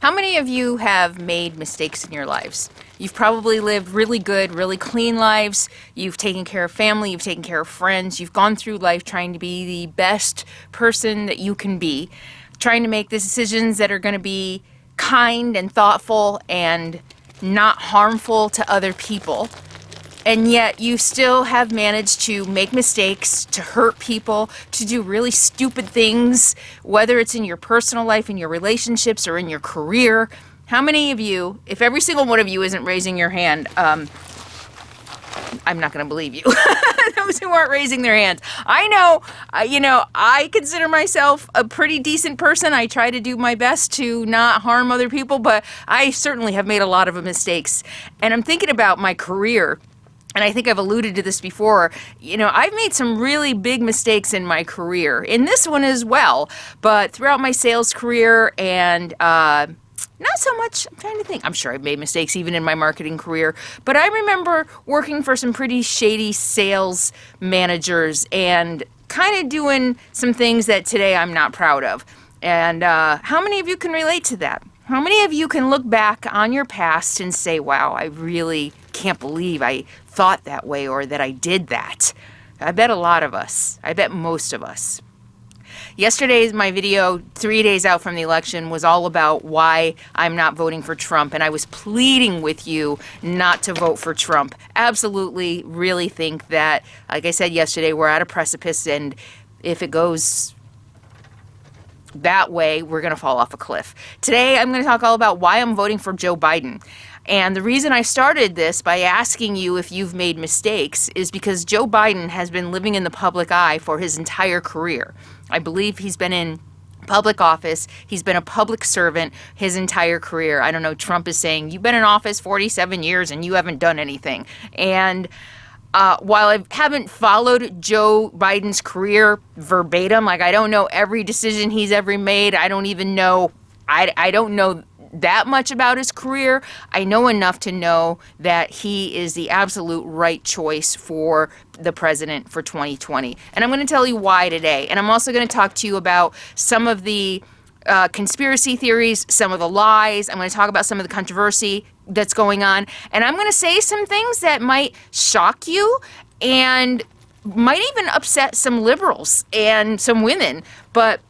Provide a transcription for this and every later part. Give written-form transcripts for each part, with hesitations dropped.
How many of you have made mistakes in your lives? You've probably lived really good, really clean lives. You've taken care of family, you've taken care of friends. You've gone through life trying to be the best person that you can be, trying to make the decisions that are going to be kind and thoughtful and not harmful to other people. And yet you still have managed to make mistakes, to hurt people, to do really stupid things, whether it's in your personal life, in your relationships, or in your career. How many of you, if every single one of you isn't raising your hand, I'm not going to believe you. Those who aren't raising their hands. I know, I consider myself a pretty decent person. I try to do my best to not harm other people, but I certainly have made a lot of mistakes. And I'm thinking about my career. And I think I've alluded to this before, I've made some really big mistakes in my career, in this one as well, but throughout my sales career and not so much, I'm trying to think, I'm sure I've made mistakes even in my marketing career, but I remember working for some pretty shady sales managers and kind of doing some things that today I'm not proud of. And how many of you can relate to that? How many of you can look back on your past and say, wow, I really can't believe I thought that way or that I did that? I bet a lot of us. I bet most of us. Yesterday's my video, 3 days out from the election, was all about why I'm not voting for Trump, and I was pleading with you not to vote for Trump. Absolutely, really think that, like I said yesterday, we're at a precipice, and if it goes that way, we're going to fall off a cliff. Today, I'm going to talk all about why I'm voting for Joe Biden. And the reason I started this by asking you if you've made mistakes is because Joe Biden has been living in the public eye for his entire career. I believe he's been in public office. He's been a public servant his entire career. I don't know, Trump is saying, you've been in office 47 years and you haven't done anything. And while I haven't followed Joe Biden's career verbatim, like I don't know every decision he's ever made. I don't even know, I don't know that much about his career. I know enough to know that he is the absolute right choice for the president for 2020. And I'm going to tell you why today. And I'm also going to talk to you about some of the conspiracy theories, some of the lies. I'm going to talk about some of the controversy that's going on. And I'm going to say some things that might shock you and might even upset some liberals and some women. But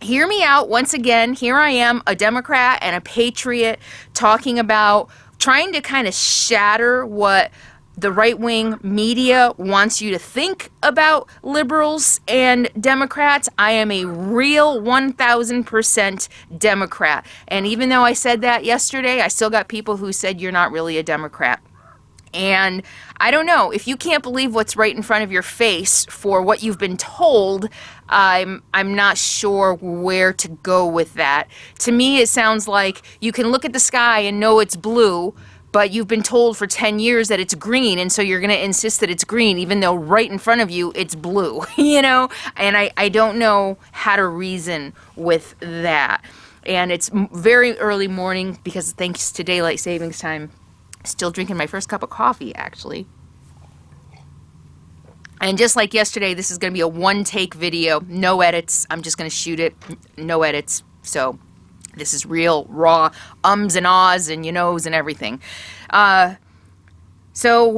hear me out once again. Here I am, a Democrat and a patriot, talking about trying to kind of shatter what the right-wing media wants you to think about liberals and Democrats. I am a real 1,000% Democrat. And even though I said that yesterday, I still got people who said you're not really a Democrat. And I don't know, if you can't believe what's right in front of your face for what you've been told, I'm not sure where to go with that. To me, it sounds like you can look at the sky and know it's blue, but you've been told for 10 years that it's green, and so you're going to insist that it's green, even though right in front of you it's blue, And I don't know how to reason with that. And it's very early morning because thanks to daylight savings time, still drinking my first cup of coffee, actually. And just like yesterday, this is going to be a one-take video, no edits. I'm just going to shoot it, no edits. So this is real, raw, ums and ahs and you-knows and everything. Like I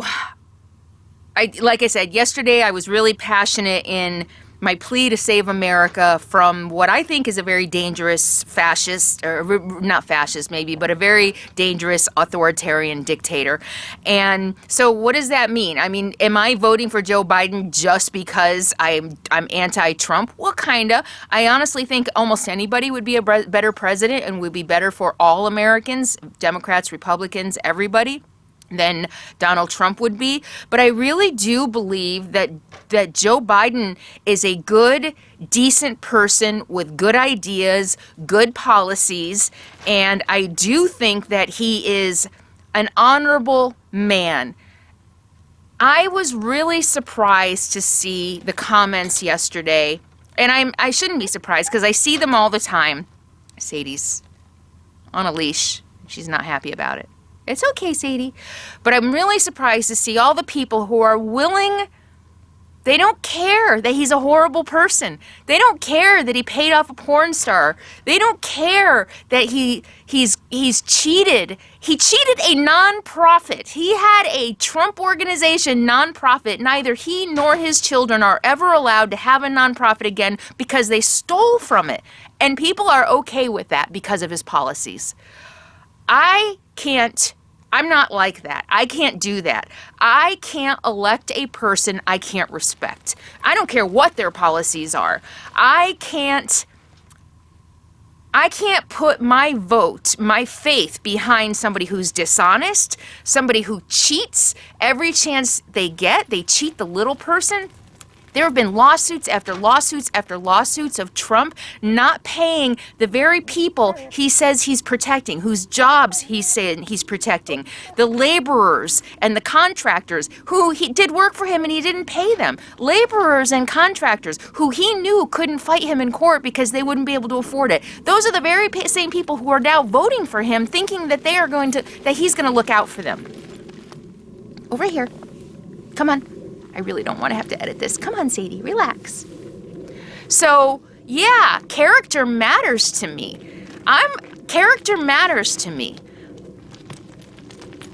said, yesterday I was really passionate in my plea to save America from what I think is a very dangerous fascist, or not fascist maybe, but a very dangerous authoritarian dictator. And so what does that mean? I mean, am I voting for Joe Biden just because I'm anti-Trump? Well, kinda. I honestly think almost anybody would be a better president and would be better for all Americans, Democrats, Republicans, everybody, than Donald Trump would be. But I really do believe that Joe Biden is a good, decent person with good ideas, good policies, and I do think that he is an honorable man. I was really surprised to see the comments yesterday, and I shouldn't be surprised because I see them all the time. Sadie's on a leash. She's not happy about it. It's okay, Sadie. But I'm really surprised to see all the people who are willing They don't care that he's a horrible person. They don't care that he paid off a porn star. They don't care that he's cheated. He cheated a nonprofit. He had a Trump organization nonprofit. Neither he nor his children are ever allowed to have a nonprofit again because they stole from it. And people are okay with that because of his policies. I'm not like that. I can't do that. I can't elect a person I can't respect. I don't care what their policies are. I can't put my vote, my faith behind somebody who's dishonest, somebody who cheats every chance they get. They cheat the little person. There have been lawsuits after lawsuits after lawsuits of Trump not paying the very people he says he's protecting, whose jobs he's saying he's protecting, the laborers and the contractors who he did work for him and he didn't pay them, laborers and contractors who he knew couldn't fight him in court because they wouldn't be able to afford it. Those are the very same people who are now voting for him, thinking that that he's going to look out for them. Over here. Come on. I really don't want to have to edit this. Come on, Sadie, relax. So, yeah, character matters to me. Character matters to me.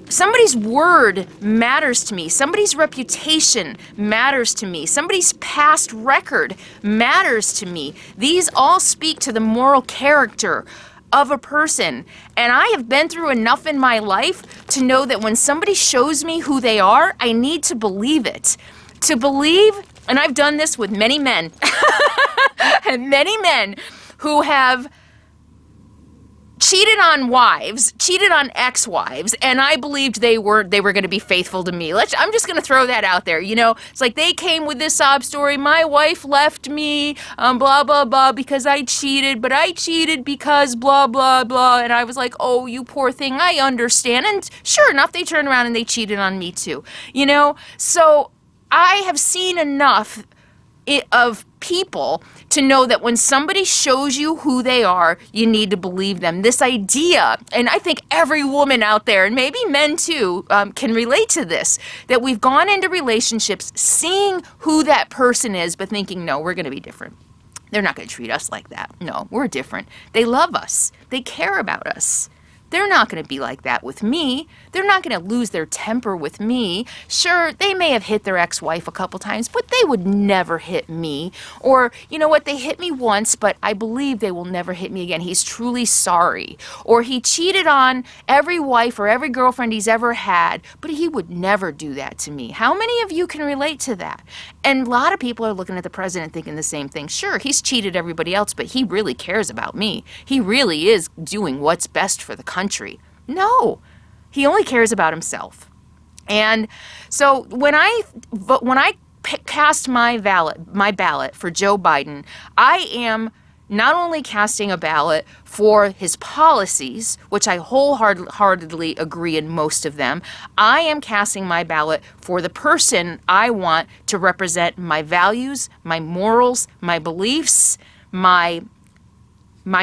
Somebody's word matters to me. Somebody's reputation matters to me. Somebody's past record matters to me. These all speak to the moral character of a person. And I have been through enough in my life to know that when somebody shows me who they are, I need to believe it. To believe, and I've done this with many men, and many men who have cheated on wives, cheated on ex-wives, and I believed they were going to be faithful to me. I'm just going to throw that out there. You know, it's like they came with this sob story. My wife left me, blah, blah, blah, because I cheated, but I cheated because blah, blah, blah. And I was like, oh, you poor thing, I understand. And sure enough, they turned around and they cheated on me too. You know, so I have seen enough of people to know that when somebody shows you who they are, you need to believe them. This idea, and I think every woman out there, and maybe men too, can relate to this, that we've gone into relationships seeing who that person is, but thinking, no, we're going to be different. They're not going to treat us like that. No, we're different. They love us. They care about us. They're not going to be like that with me. They're not going to lose their temper with me. Sure, they may have hit their ex-wife a couple times, but they would never hit me. Or, you know what, they hit me once, but I believe they will never hit me again. He's truly sorry. Or he cheated on every wife or every girlfriend he's ever had, but he would never do that to me. How many of you can relate to that? And a lot of people are looking at the president thinking the same thing. Sure, he's cheated everybody else, but he really cares about me. He really is doing what's best for the country. No, he only cares about himself. And so when I cast my ballot for Joe Biden, I am not only casting a ballot for his policies, which I wholeheartedly agree in most of them, I am casting my ballot for the person I want to represent my values, my morals, my beliefs, my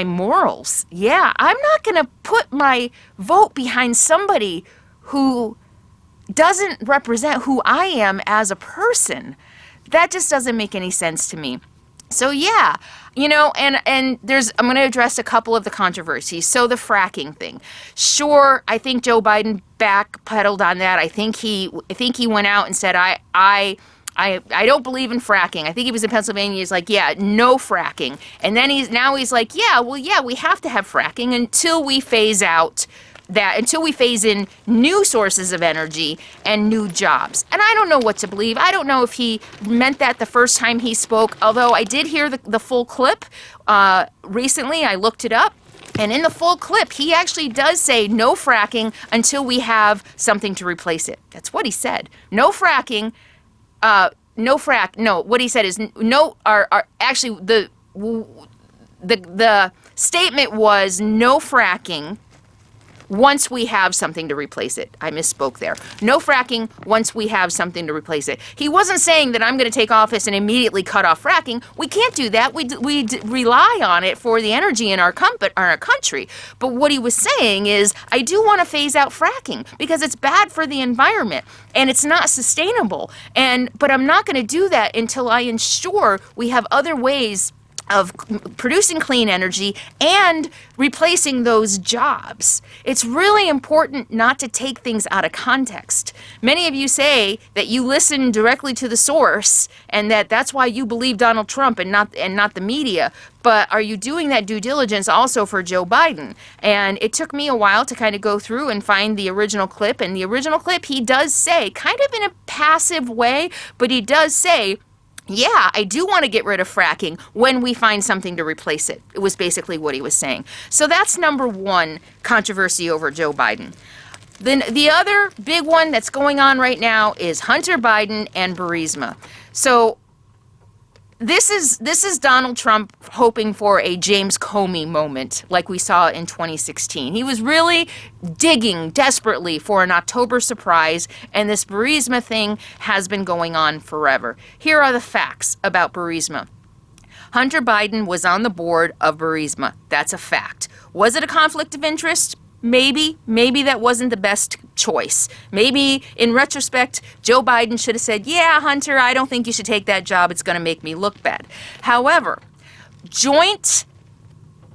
morals. Yeah, I'm not going to put my vote behind somebody who doesn't represent who I am as a person. That just doesn't make any sense to me. So yeah, you know, and I'm going to address a couple of the controversies. So the fracking thing. Sure, I think Joe Biden backpedaled on that. I think he went out and said, I don't believe in fracking. I think he was in Pennsylvania. He's like, yeah, no fracking. And then he's like, yeah, we have to have fracking until we phase in new sources of energy and new jobs. And I don't know what to believe. I don't know if he meant that the first time he spoke, although I did hear the full clip recently. I looked it up. And in the full clip, he actually does say no fracking until we have something to replace it. That's what he said. No fracking. No, what he said is no, actually the statement was no fracking once we have something to replace it. I misspoke there. No fracking once we have something to replace it. He wasn't saying that I'm going to take office and immediately cut off fracking. We can't do that. We rely on it for the energy in our country. But what he was saying is, I do want to phase out fracking because it's bad for the environment and it's not sustainable. But I'm not going to do that until I ensure we have other ways of producing clean energy and replacing those jobs. It's really important not to take things out of context. Many of you say that you listen directly to the source and that's why you believe Donald Trump and not the media. But are you doing that due diligence also for Joe Biden? And it took me a while to kind of go through and find the original clip. And the original clip, he does say, kind of in a passive way, but he does say, yeah, I do want to get rid of fracking when we find something to replace it. It was basically what he was saying. So that's number one controversy over Joe Biden. Then the other big one that's going on right now is Hunter Biden and Burisma. So this is Donald Trump hoping for a James Comey moment like we saw in 2016. He was really digging desperately for an October surprise, and this Burisma thing has been going on forever. Here are the facts about Burisma. Hunter Biden was on the board of Burisma. That's a fact. Was it a conflict of interest? Maybe that wasn't the best choice. Maybe in retrospect, Joe Biden should have said, yeah, Hunter, I don't think you should take that job. It's going to make me look bad. However, joint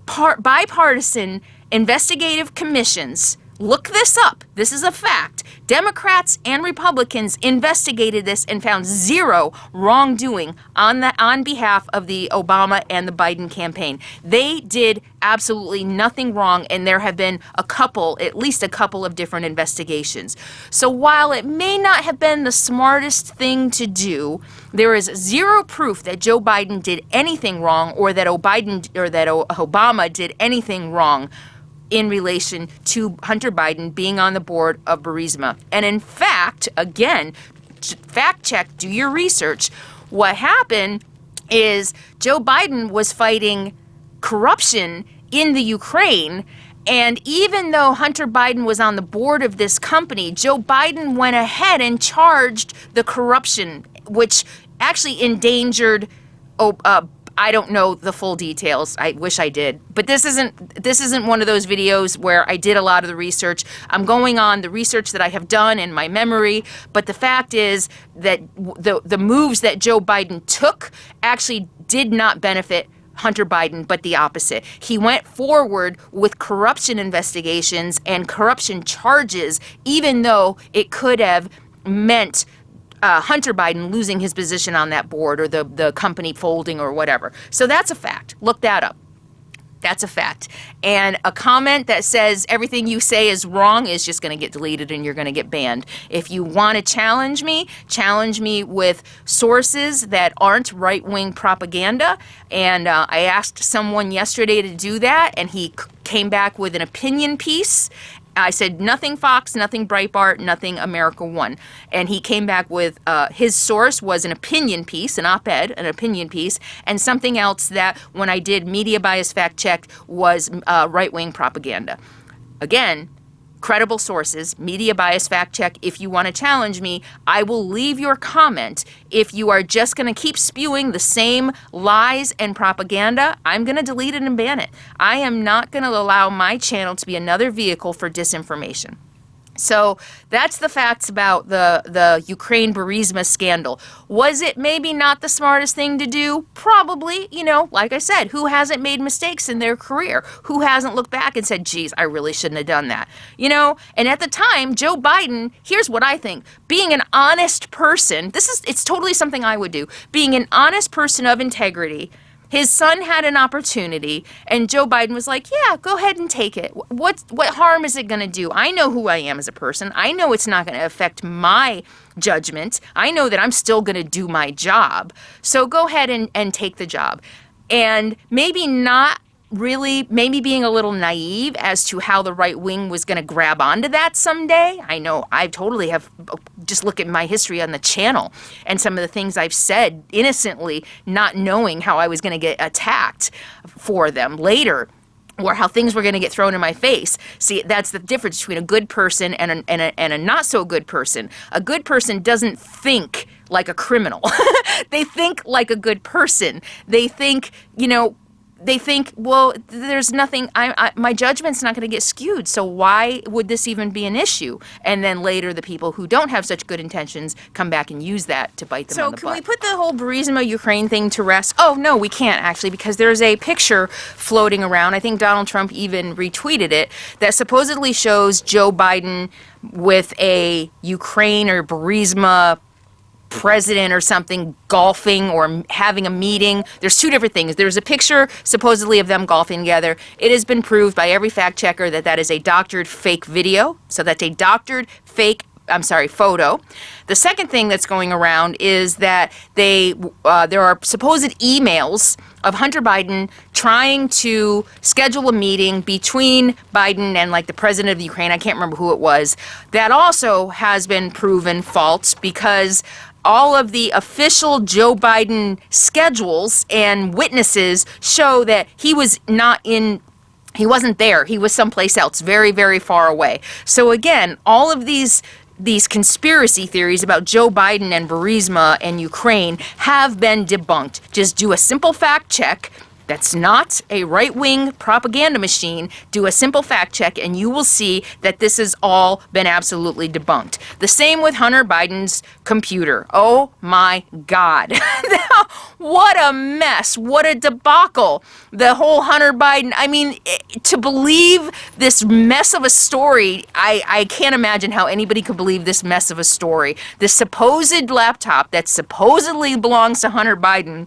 bipartisan investigative commissions, look this up. This is a fact. Democrats and Republicans investigated this and found zero wrongdoing on behalf of the Obama and the Biden campaign. They did absolutely nothing wrong, and there have been at least a couple of different investigations. So while it may not have been the smartest thing to do, there is zero proof that Joe Biden did anything wrong or that Obama did anything wrong in relation to Hunter Biden being on the board of Burisma. And in fact, again, fact check, do your research. What happened is Joe Biden was fighting corruption in the Ukraine, and even though Hunter Biden was on the board of this company, Joe Biden went ahead and charged the corruption, which actually endangered I don't know the full details. I wish I did. But this isn't one of those videos where I did a lot of the research. I'm going on the research that I have done in my memory. But the fact is that the moves that Joe Biden took actually did not benefit Hunter Biden, but the opposite. He went forward with corruption investigations and corruption charges, even though it could have meant Hunter Biden losing his position on that board or the company folding or whatever. So that's a fact. Look that up. That's a fact. And a comment that says everything you say is wrong is just going to get deleted and you're going to get banned. If you want to challenge me with sources that aren't right-wing propaganda. And I asked someone yesterday to do that, and he came back with an opinion piece. I said, nothing Fox, nothing Breitbart, nothing America One. And he came back with his source was an opinion piece, an op-ed, an opinion piece, and something else that when I did media bias fact check was right-wing propaganda. Again, credible sources, media bias fact check. If you want to challenge me, I will leave your comment. If you are just going to keep spewing the same lies and propaganda, I'm going to delete it and ban it. I am not going to allow my channel to be another vehicle for disinformation. So that's the facts about the Ukraine Burisma scandal. Was it maybe not the smartest thing to do? Probably. You know, like I said, who hasn't made mistakes in their career? Who hasn't looked back and said, geez, I really shouldn't have done that? You know, and at the time, Joe Biden, here's what I think. Being an honest person, it's totally something I would do. Being an honest person of integrity, his son had an opportunity, and Joe Biden was like, yeah, go ahead and take it. What harm is it going to do? I know who I am as a person. I know it's not going to affect my judgment. I know that I'm still going to do my job. So go ahead and take the job. And maybe not really, maybe being a little naive as to how the right wing was going to grab onto that someday. I know I totally have, just look at my history on the channel and some of the things I've said innocently, not knowing how I was going to get attacked for them later or how things were going to get thrown in my face. See, that's the difference between a good person and a not so good person. A good person doesn't think like a criminal. They think like a good person. They think, well, there's nothing, my judgment's not going to get skewed, so why would this even be an issue? And then later the people who don't have such good intentions come back and use that to bite them on the butt. So can we put the whole Burisma Ukraine thing to rest? Oh, no, we can't actually, because there's a picture floating around, I think Donald Trump even retweeted it, that supposedly shows Joe Biden with a Ukraine or Burisma president or something golfing or having a meeting. There's two different things. There's a picture supposedly of them golfing together. It has been proved by every fact checker that that is a doctored fake video. So that's a doctored fake photo. The second thing that's going around is that there are supposed emails of Hunter Biden trying to schedule a meeting between Biden and like the president of Ukraine. I can't remember who it was. That also has been proven false because all of the official Joe Biden schedules and witnesses show that he wasn't there. He was someplace else, very, very far away. So again, all of these conspiracy theories about Joe Biden and Burisma and Ukraine have been debunked. Just do a simple fact check. That's not a right-wing propaganda machine. Do a simple fact check and you will see that this has all been absolutely debunked. The same with Hunter Biden's computer. Oh my God. What a mess. What a debacle. The whole Hunter Biden, I mean, to believe this mess of a story, I can't imagine how anybody could believe this mess of a story. This supposed laptop that supposedly belongs to Hunter Biden.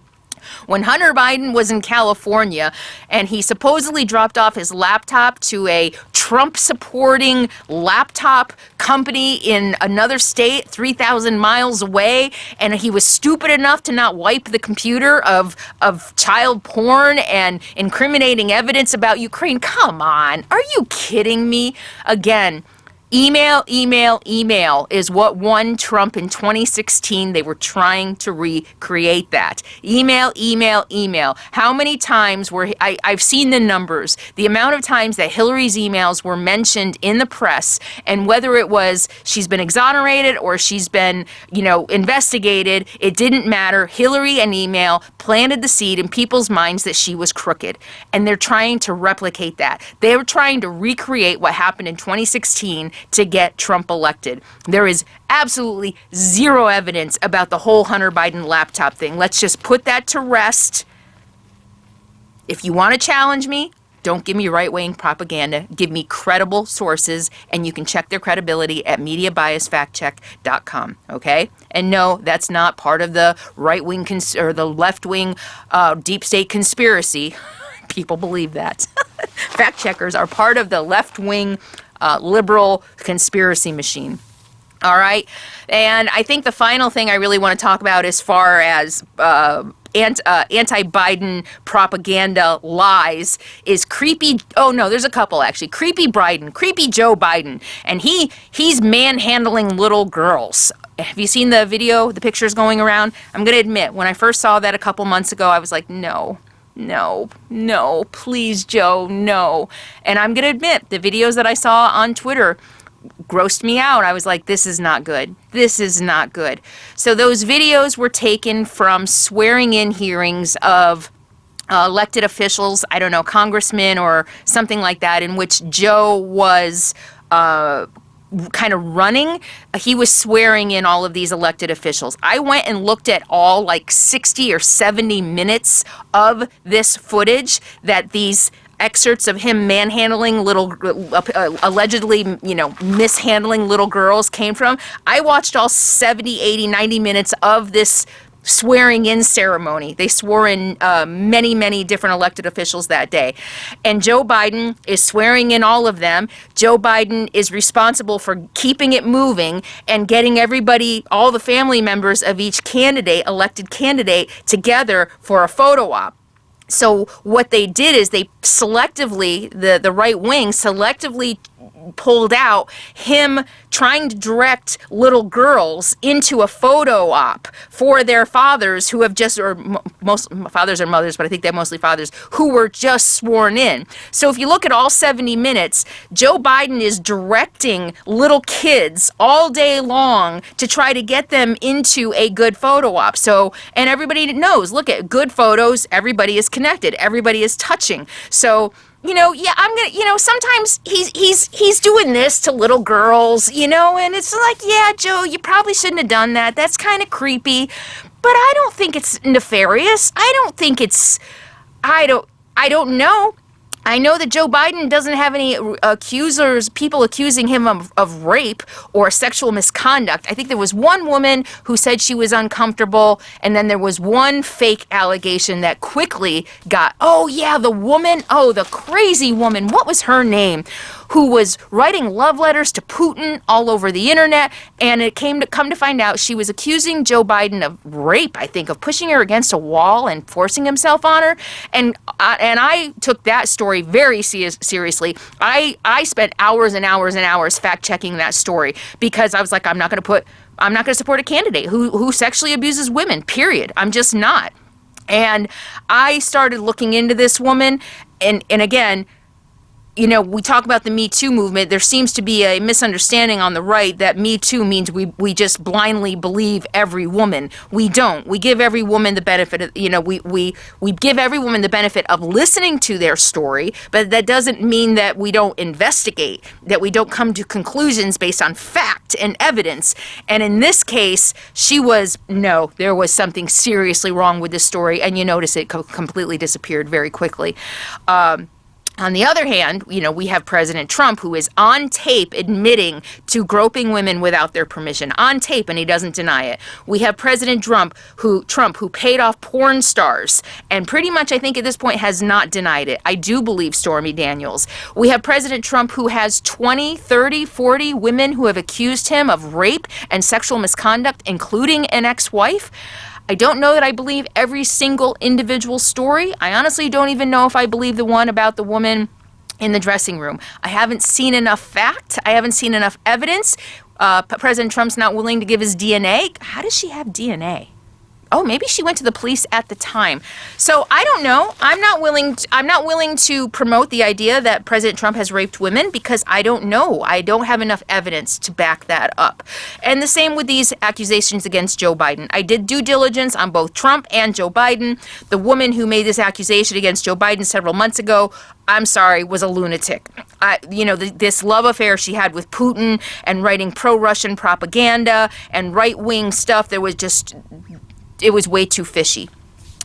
When Hunter Biden was in California and he supposedly dropped off his laptop to a Trump-supporting laptop company in another state 3,000 miles away, and he was stupid enough to not wipe the computer of child porn and incriminating evidence about Ukraine. Come on, are you kidding me? Again, email is what won Trump in 2016. They were trying to recreate that. Email. How many times I've seen the numbers, the amount of times that Hillary's emails were mentioned in the press, and whether it was she's been exonerated or she's been, investigated, it didn't matter. Hillary and email planted the seed in people's minds that she was crooked. And they're trying to replicate that. They were trying to recreate what happened in 2016 to get Trump elected. There is absolutely zero evidence about the whole Hunter Biden laptop thing. Let's just put that to rest. If you want to challenge me, don't give me right-wing propaganda. Give me credible sources, and you can check their credibility at mediabiasfactcheck.com, okay? And no, that's not part of the right-wing or the left-wing deep state conspiracy. People believe that. Fact checkers are part of the left-wing liberal conspiracy machine. All right. And I think the final thing I really want to talk about as far as anti-Biden propaganda lies is creepy. Oh, no, there's a couple, actually. Creepy Joe Biden. And he's manhandling little girls. Have you seen the video, the pictures going around? I'm going to admit, when I first saw that a couple months ago, I was like, no, please, Joe, no. And I'm going to admit, the videos that I saw on Twitter grossed me out. I was like, this is not good. This is not good. So those videos were taken from swearing-in hearings of elected officials, I don't know, congressmen or something like that, in which Joe was kind of running. He was swearing in all of these elected officials. I went and looked at all like 60 or 70 minutes of this footage that these excerpts of him manhandling allegedly, mishandling little girls came from. I watched all 70, 80, 90 minutes of this swearing in ceremony. They swore in many, many different elected officials that day. And Joe Biden is swearing in all of them. Joe Biden is responsible for keeping it moving and getting everybody, all the family members of each elected candidate, together for a photo op. So what they did is they selectively, the right wing selectively pulled out him trying to direct little girls into a photo op for their fathers who have just, or most fathers or mothers, but I think they're mostly fathers, who were just sworn in. So if you look at all 70 minutes, Joe Biden is directing little kids all day long to try to get them into a good photo op. So, and everybody knows, look at good photos, everybody is connected, everybody is touching. So, yeah, I'm gonna, sometimes he's doing this to little girls, and it's like, yeah, Joe, you probably shouldn't have done that. That's kind of creepy, but I don't think it's nefarious. I don't think it's, I don't know. I know that Joe Biden doesn't have any people accusing him of rape or sexual misconduct. I think there was one woman who said she was uncomfortable, and then there was one fake allegation that quickly got, oh yeah, the crazy woman, what was her name? Who was writing love letters to Putin all over the internet, and it come to find out she was accusing Joe Biden of rape, I think, of pushing her against a wall and forcing himself on her, and I took that story very seriously. I spent hours and hours and hours fact-checking that story because I was like, I'm not going to support a candidate who sexually abuses women, period. I'm just not. And I started looking into this woman, and again, we talk about the Me Too movement. There seems to be a misunderstanding on the right that Me Too means we just blindly believe every woman. We don't. We give every woman the benefit of, we give every woman the benefit of listening to their story, but that doesn't mean that we don't investigate, that we don't come to conclusions based on fact and evidence. And in this case, there was something seriously wrong with this story, and you notice it completely disappeared very quickly. On the other hand, we have President Trump, who is on tape admitting to groping women without their permission, on tape, and he doesn't deny it. We have President Trump who paid off porn stars and pretty much, I think at this point, has not denied it. I do believe Stormy Daniels. We have President Trump who has 20, 30, 40 women who have accused him of rape and sexual misconduct, including an ex-wife. I don't know that I believe every single individual story. I honestly don't even know if I believe the one about the woman in the dressing room. I haven't seen enough fact. I haven't seen enough evidence. President Trump's not willing to give his DNA. How does she have DNA? Oh, maybe she went to the police at the time. So I don't know. I'm not willing to promote the idea that President Trump has raped women because I don't know. I don't have enough evidence to back that up. And the same with these accusations against Joe Biden. I did due diligence on both Trump and Joe Biden. The woman who made this accusation against Joe Biden several months ago, I'm sorry, was a lunatic. This love affair she had with Putin and writing pro-Russian propaganda and right-wing stuff, it was way too fishy.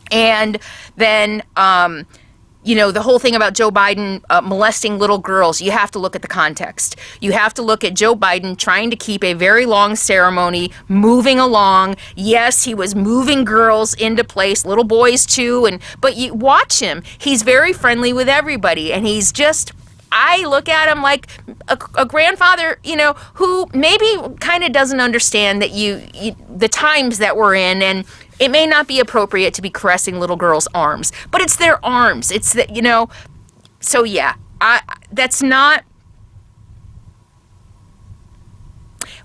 And then, the whole thing about Joe Biden molesting little girls, you have to look at the context. You have to look at Joe Biden trying to keep a very long ceremony moving along. Yes, he was moving girls into place, little boys too, but you watch him. He's very friendly with everybody, and he's just... I look at him like a grandfather, who maybe kind of doesn't understand that the times that we're in, and it may not be appropriate to be caressing little girls' arms, but it's their arms. It's that, so yeah, that's not.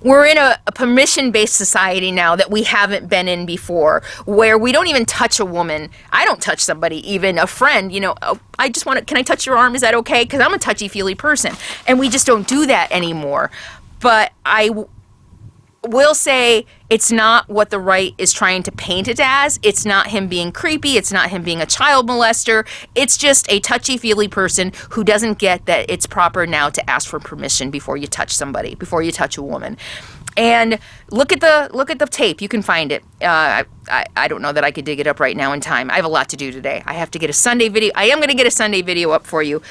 We're in a permission-based society now that we haven't been in before, where we don't even touch a woman. I don't touch somebody, even a friend, I just can I touch your arm? Is that okay? Because I'm a touchy-feely person. And we just don't do that anymore. But I will say it's not what the right is trying to paint it as. It's not him being creepy. It's not him being a child molester. It's just a touchy-feely person who doesn't get that it's proper now to ask for permission before you touch somebody, before you touch a woman. And look at the tape. You can find it. I don't know that I could dig it up right now in time. I have a lot to do today. I have to get a Sunday video. I am going to get a Sunday video up for you.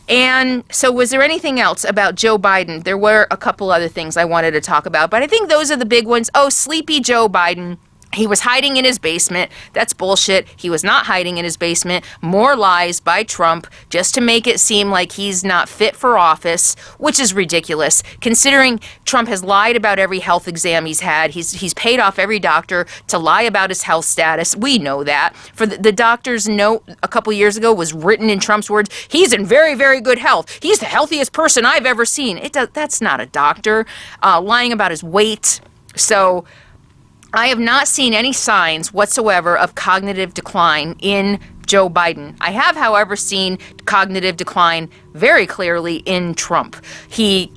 And so was there anything else about Joe Biden? There were a couple other things I wanted to talk about, but I think those are the big ones. Oh, sleepy Joe Biden. He was hiding in his basement. That's bullshit. He was not hiding in his basement. More lies by Trump just to make it seem like he's not fit for office, which is ridiculous, considering Trump has lied about every health exam he's had. He's paid off every doctor to lie about his health status. We know that. For the doctor's note a couple years ago was written in Trump's words, he's in very, very good health. He's the healthiest person I've ever seen. That's not a doctor. Lying about his weight. So I have not seen any signs whatsoever of cognitive decline in Joe Biden. I have, however, seen cognitive decline very clearly in Trump. He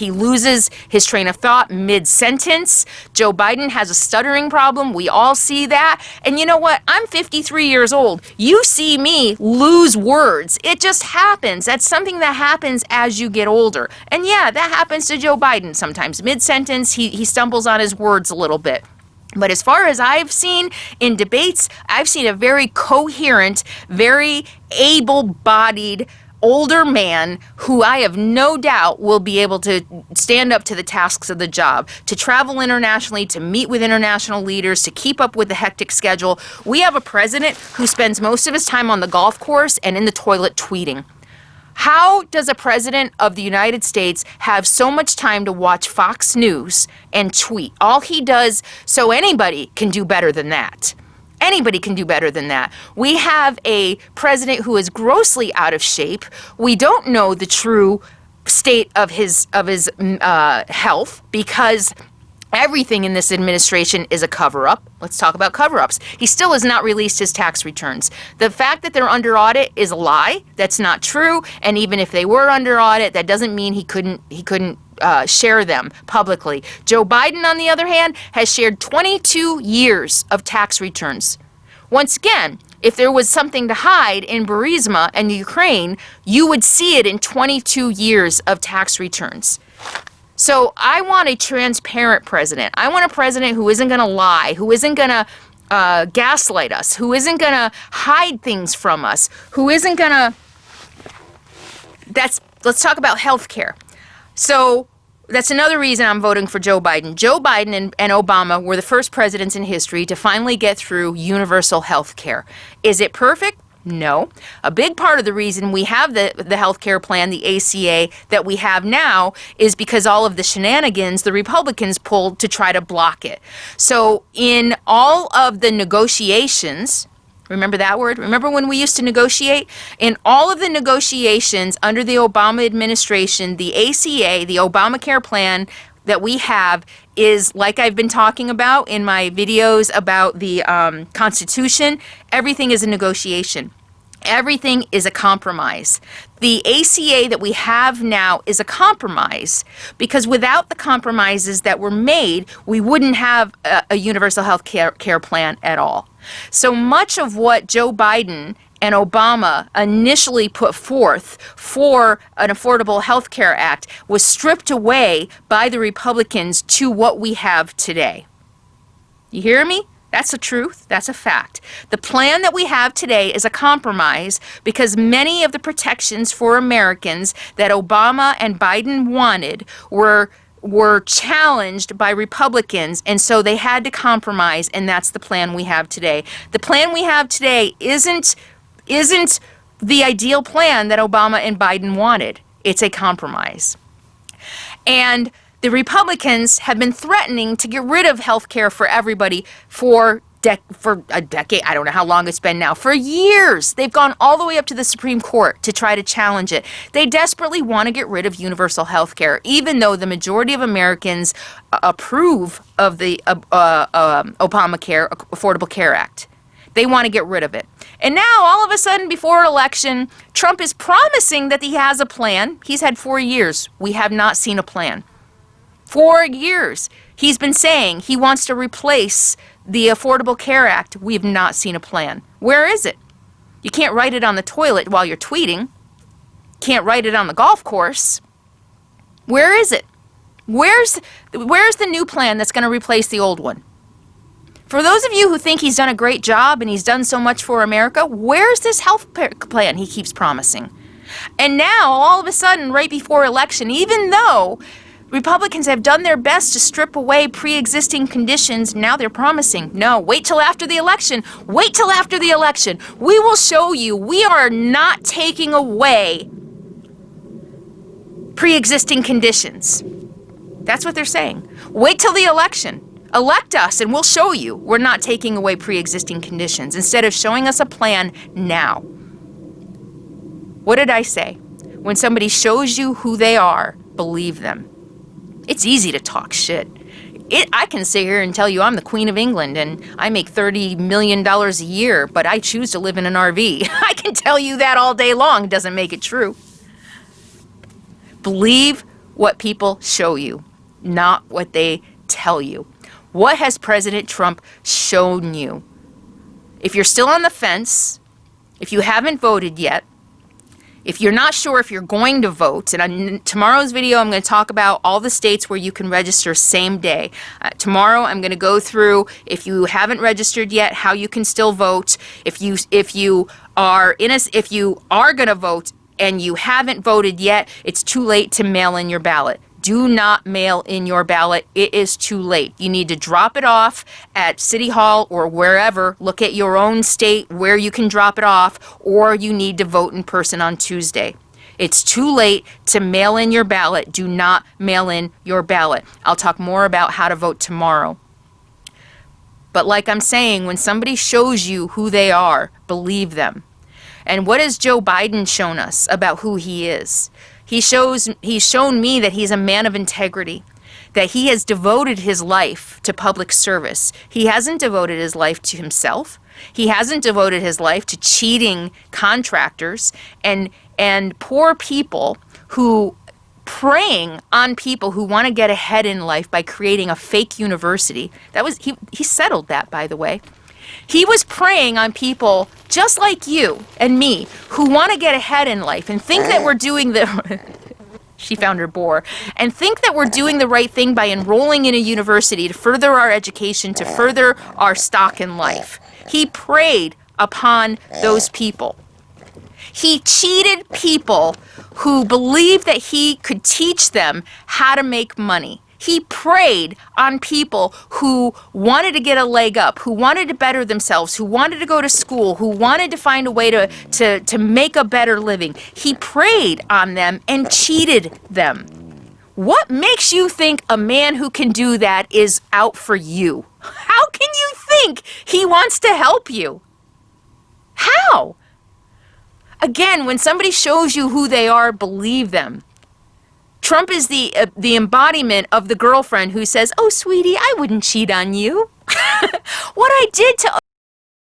loses his train of thought mid-sentence. Joe Biden has a stuttering problem. We all see that. And you know what? I'm 53 years old. You see me lose words. It just happens. That's something that happens as you get older. And yeah, that happens to Joe Biden sometimes. Mid-sentence, he stumbles on his words a little bit. But as far as I've seen in debates, I've seen a very coherent, very able-bodied older man who I have no doubt will be able to stand up to the tasks of the job, to travel internationally, to meet with international leaders, to keep up with the hectic schedule. We have a president who spends most of his time on the golf course and in the toilet tweeting. How does a president of the United States have so much time to watch Fox News and tweet? All he does, so anybody can do better than that. Anybody can do better than that. We have a president who is grossly out of shape. We don't know the true state of his health because everything in this administration is a cover-up. Let's talk about cover-ups. He still has not released his tax returns. The fact that they're under audit is a lie. That's not true. And even if they were under audit, that doesn't mean he couldn't share them publicly. Joe Biden, on the other hand, has shared 22 years of tax returns. Once again, if there was something to hide in Burisma and Ukraine, you would see it in 22 years of tax returns. So I want a transparent president. I want a president who isn't going to lie, who isn't going to gaslight us, who isn't going to hide things from us, who isn't going to... Let's talk about health care. So that's another reason I'm voting for Joe Biden. Joe Biden and Obama were the first presidents in history to finally get through universal health care. Is it perfect? No. A big part of the reason we have the health care plan, the ACA, that we have now is because all of the shenanigans the Republicans pulled to try to block it. So in all of the negotiations, remember that word? Remember when we used to negotiate? In all of the negotiations under the Obama administration, the ACA, the Obamacare plan that we have is, like I've been talking about in my videos about the Constitution, everything is a negotiation. Everything is a compromise. The ACA that we have now is a compromise because without the compromises that were made, we wouldn't have a universal health care plan at all. So much of what Joe Biden and Obama initially put forth for an Affordable Health Care Act was stripped away by the Republicans to what we have today. You hear me? That's the truth. That's a fact. The plan that we have today is a compromise because many of the protections for Americans that Obama and Biden wanted were challenged by Republicans, and so they had to compromise, and that's the plan we have today. The plan we have today isn't the ideal plan that Obama and Biden wanted. It's a compromise. And the Republicans have been threatening to get rid of health care for everybody for a decade. I don't know how long it's been now. For years. They've gone all the way up to the Supreme Court to try to challenge it. They desperately want to get rid of universal health care, even though the majority of Americans approve of the Obamacare, Affordable Care Act. They want to get rid of it. And now, all of a sudden, before election, Trump is promising that he has a plan. He's had 4 years. We have not seen a plan. 4 years. He's been saying he wants to replace the Affordable Care Act. We have not seen a plan. Where is it? You can't write it on the toilet while you're tweeting. Can't write it on the golf course. Where is it? Where's the new plan that's going to replace the old one? For those of you who think he's done a great job and he's done so much for America, where's this health plan he keeps promising? And now, all of a sudden, right before election, even though Republicans have done their best to strip away pre-existing conditions. Now they're promising, no, wait till after the election. Wait till after the election. We will show you we are not taking away pre-existing conditions. That's what they're saying. Wait till the election. Elect us and we'll show you we're not taking away pre-existing conditions instead of showing us a plan now. What did I say? When somebody shows you who they are, believe them. It's easy to talk shit. I can sit here and tell you I'm the Queen of England and I make $30 million a year, but I choose to live in an RV. I can tell you that all day long. It doesn't make it true. Believe what people show you, not what they tell you. What has President Trump shown you? If you're still on the fence, if you haven't voted yet, if you're not sure if you're going to vote, and on tomorrow's video I'm going to talk about all the states where you can register same day. Tomorrow I'm going to go through, if you haven't registered yet, how you can still vote. If you are going to vote and you haven't voted yet, it's too late to mail in your ballot. Do not mail in your ballot. It is too late. You need to drop it off at City Hall or wherever. Look at your own state where you can drop it off, or you need to vote in person on Tuesday. It's too late to mail in your ballot. Do not mail in your ballot. I'll talk more about how to vote tomorrow. But like I'm saying, when somebody shows you who they are, believe them. And what has Joe Biden shown us about who he is? He's shown me that he's a man of integrity, that he has devoted his life to public service. He hasn't devoted his life to himself. He hasn't devoted his life to cheating contractors and poor people who preying on people who want to get ahead in life by creating a fake university. He settled that, by the way. He was preying on people just like you and me who want to get ahead in life and think that we're doing the... She found her bore. And think that we're doing the right thing by enrolling in a university to further our education, to further our stock in life. He preyed upon those people. He cheated people who believed that he could teach them how to make money. He preyed on people who wanted to get a leg up, who wanted to better themselves, who wanted to go to school, who wanted to find a way to make a better living. He preyed on them and cheated them. What makes you think a man who can do that is out for you? How can you think he wants to help you? How? Again, when somebody shows you who they are, believe them. Trump is the embodiment of the girlfriend who says, "Oh, sweetie, I wouldn't cheat on you." What I did to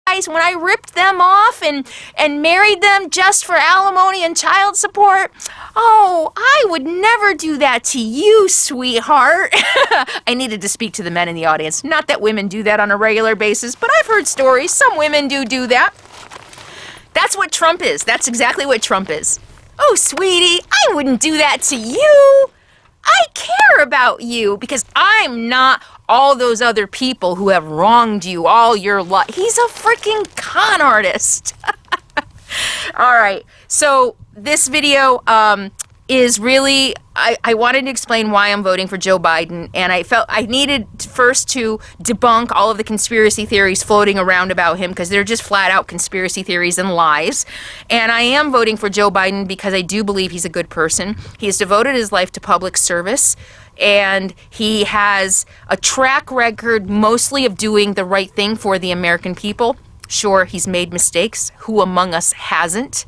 guys when I ripped them off and married them just for alimony and child support, oh, I would never do that to you, sweetheart. I needed to speak to the men in the audience. Not that women do that on a regular basis, but I've heard stories. Some women do that. That's what Trump is. That's exactly what Trump is. Oh, sweetie, I wouldn't do that to you. I care about you because I'm not all those other people who have wronged you all your life. He's a freaking con artist. All right, so this video is really, I wanted to explain why I'm voting for Joe Biden, and I felt I needed first to debunk all of the conspiracy theories floating around about him, because they're just flat out conspiracy theories and lies. And I am voting for Joe Biden because I do believe he's a good person. He has devoted his life to public service, and he has a track record mostly of doing the right thing for the American people. Sure, he's made mistakes. Who among us hasn't?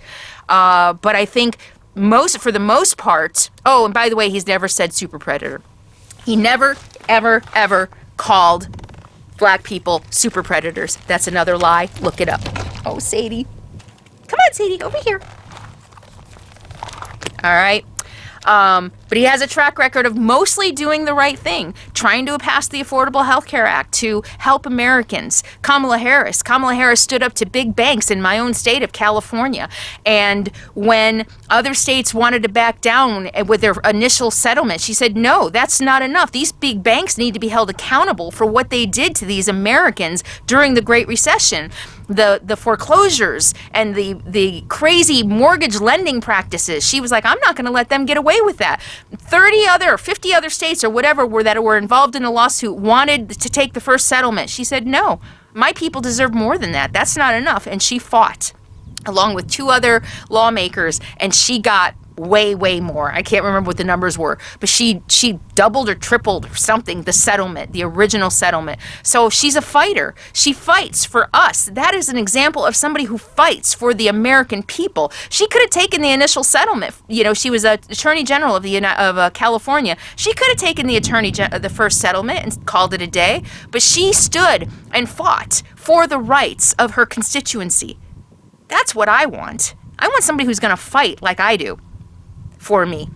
But I think for the most part, oh, and by the way, he's never said super predator. He never, ever, ever called black people super predators. That's another lie. Look it up. Oh, Sadie. Come on, Sadie, over here. All right. But he has a track record of mostly doing the right thing, trying to pass the Affordable Health Care Act to help Americans. Kamala Harris stood up to big banks in my own state of California. And when other states wanted to back down with their initial settlement, she said, no, that's not enough. These big banks need to be held accountable for what they did to these Americans during the Great Recession. The foreclosures and the crazy mortgage lending practices. She was like, I'm not going to let them get away away with that. 30 other, 50 other states or whatever that were involved in the lawsuit wanted to take the first settlement. She said, no, my people deserve more than that. That's not enough. And she fought along with 2 other lawmakers, and she got way more. I can't remember what the numbers were, but she doubled or tripled or something the settlement, the original settlement. So she's a fighter. She fights for us. That is an example of somebody who fights for the American people. She could have taken the initial settlement. You know, she was a Attorney General of California. She could have taken the first settlement and called it a day, but she stood and fought for the rights of her constituency. That's what I want. I want somebody who's going to fight like I do for me.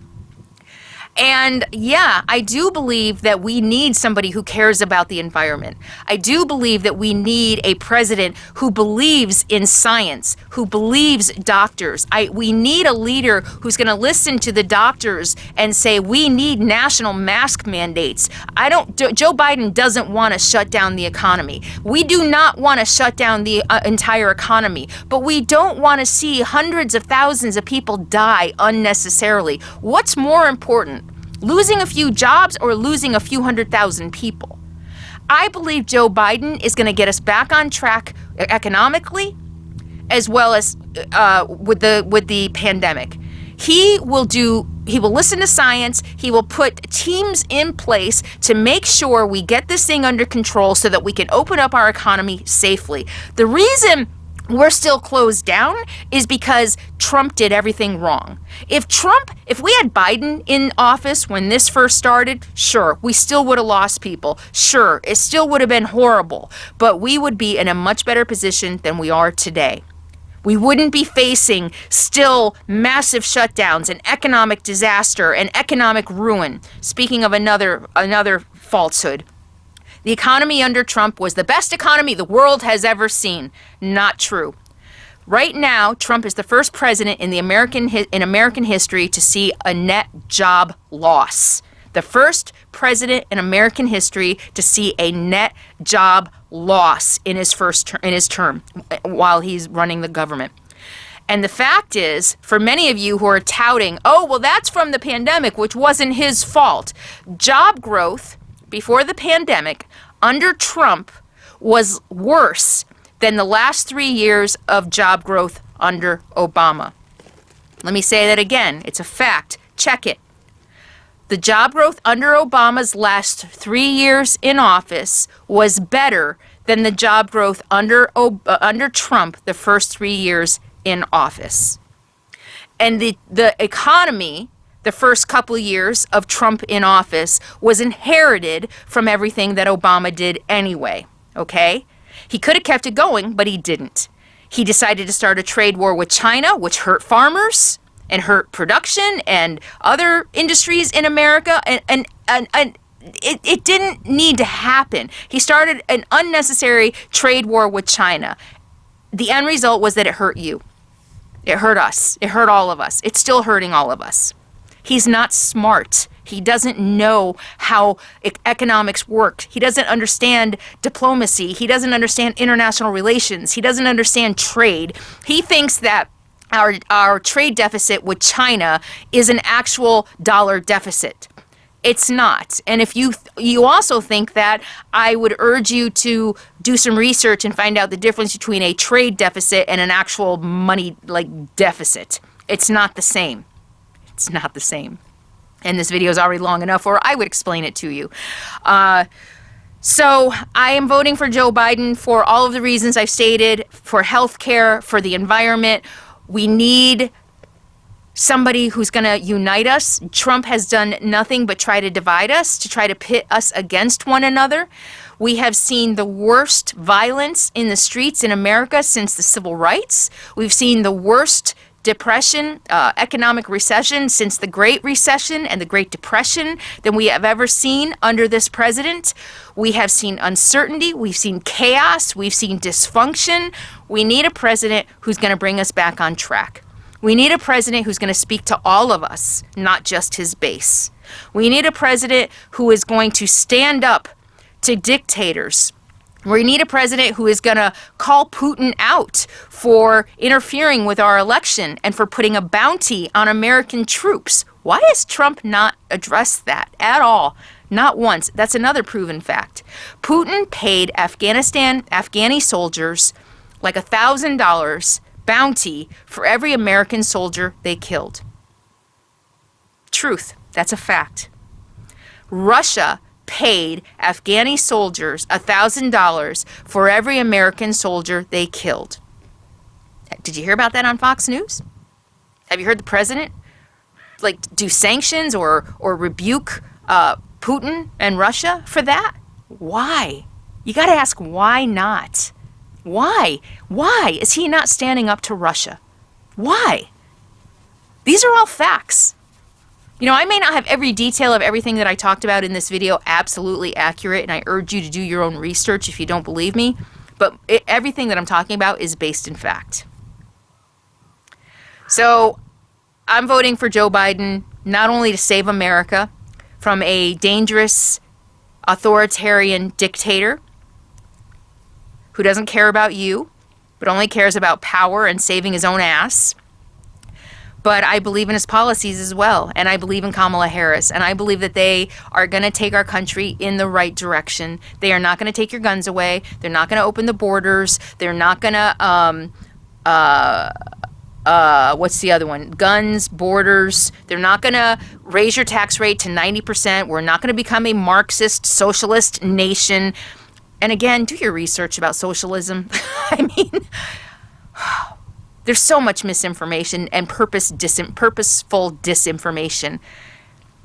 And yeah, I do believe that we need somebody who cares about the environment. I do believe that we need a president who believes in science, who believes doctors. We need a leader who's going to listen to the doctors and say, we need national mask mandates. Joe Biden doesn't want to shut down the economy. We do not want to shut down the entire economy, but we don't want to see hundreds of thousands of people die unnecessarily. What's more important? Losing a few jobs or losing a few 100,000 people? I believe Joe Biden is going to get us back on track economically, as well as with the pandemic. He will listen to science. He will put teams in place to make sure we get this thing under control so that we can open up our economy safely. The reason we're still closed down is because Trump did everything wrong. If we had Biden in office when this first started, sure, we still would have lost people. Sure, it still would have been horrible, but we would be in a much better position than we are today. We wouldn't be facing still massive shutdowns and economic disaster and economic ruin. Speaking of another falsehood, the economy under Trump was the best economy the world has ever seen. Not true. Right now, Trump is the first president in American history to see a net job loss. The first president in American history to see a net job loss in his term while he's running the government. And the fact is, for many of you who are touting, oh, well, that's from the pandemic, which wasn't his fault. Job growth before the pandemic under Trump was worse than the last 3 years of job growth under Obama. Let me say that again. It's a fact. Check it. The job growth under Obama's last 3 years in office was better than the job growth under Trump the first 3 years in office. And the economy, the first couple of years of Trump in office, was inherited from everything that Obama did anyway, okay? He could have kept it going, but he didn't. He decided to start a trade war with China, which hurt farmers and hurt production and other industries in America, and it didn't need to happen. He started an unnecessary trade war with China. The end result was that it hurt you. It hurt us. It hurt all of us. It's still hurting all of us. He's not smart. He doesn't know how economics work. He doesn't understand diplomacy. He doesn't understand international relations. He doesn't understand trade. He thinks that our trade deficit with China is an actual dollar deficit. It's not. And if you also think that, I would urge you to do some research and find out the difference between a trade deficit and an actual money deficit. It's not the same. It's not the same. And this video is already long enough, or I would explain it to you. So I am voting for Joe Biden for all of the reasons I've stated, for healthcare, for the environment. We need somebody who's going to unite us. Trump has done nothing but try to divide us, to try to pit us against one another. We have seen the worst violence in the streets in America since the civil rights. We've seen the worst depression, economic recession since the Great Recession and the Great Depression than we have ever seen under this president. We have seen uncertainty. We've seen chaos. We've seen dysfunction. We need a president who's going to bring us back on track. We need a president who's going to speak to all of us, not just his base. We need a president who is going to stand up to dictators. We need a president who is going to call Putin out for interfering with our election and for putting a bounty on American troops. Why has Trump not addressed that at all? Not once. That's another proven fact. Putin paid Afghani soldiers like $1,000 bounty for every American soldier they killed. Truth. That's a fact. Russia paid Afghani soldiers $1,000 for every American soldier they killed. Did you hear about that on Fox News? Have you heard the president do sanctions or rebuke Putin and Russia for that? Why? You got to ask, why not? Why? Why is he not standing up to Russia? Why? These are all facts. You know, I may not have every detail of everything that I talked about in this video absolutely accurate, and I urge you to do your own research if you don't believe me, but everything that I'm talking about is based in fact. So, I'm voting for Joe Biden not only to save America from a dangerous authoritarian dictator who doesn't care about you, but only cares about power and saving his own ass, but I believe in his policies as well, and I believe in Kamala Harris, and I believe that they are going to take our country in the right direction. They are not going to take your guns away. They're not going to open the borders. They're not going to, what's the other one? Guns, borders. They're not going to raise your tax rate to 90%. We're not going to become a Marxist, socialist nation. And again, do your research about socialism. I mean, there's so much misinformation and purposeful disinformation.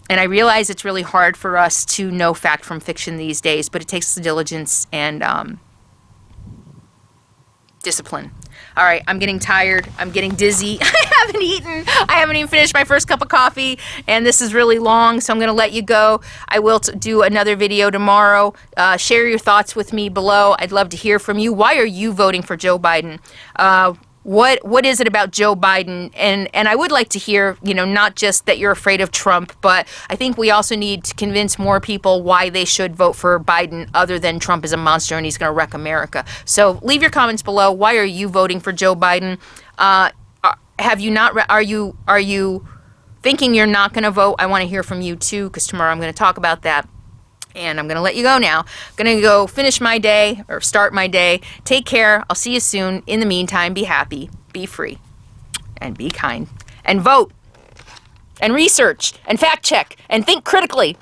And I realize it's really hard for us to know fact from fiction these days, but it takes diligence and discipline. All right, I'm getting tired. I'm getting dizzy. I haven't eaten. I haven't even finished my first cup of coffee, and this is really long, so I'm going to let you go. I will do another video tomorrow. Share your thoughts with me below. I'd love to hear from you. Why are you voting for Joe Biden? What is it about Joe Biden? And I would like to hear, you know, not just that you're afraid of Trump, but I think we also need to convince more people why they should vote for Biden other than Trump is a monster and he's going to wreck America. So leave your comments below. Why are you voting for Joe Biden? Have you not? Are you thinking you're not going to vote? I want to hear from you too, because tomorrow I'm going to talk about that. And I'm going to let you go now. I'm going to go finish my day or start my day. Take care. I'll see you soon. In the meantime, be happy, be free, and be kind. And vote, and research, and fact check, and think critically.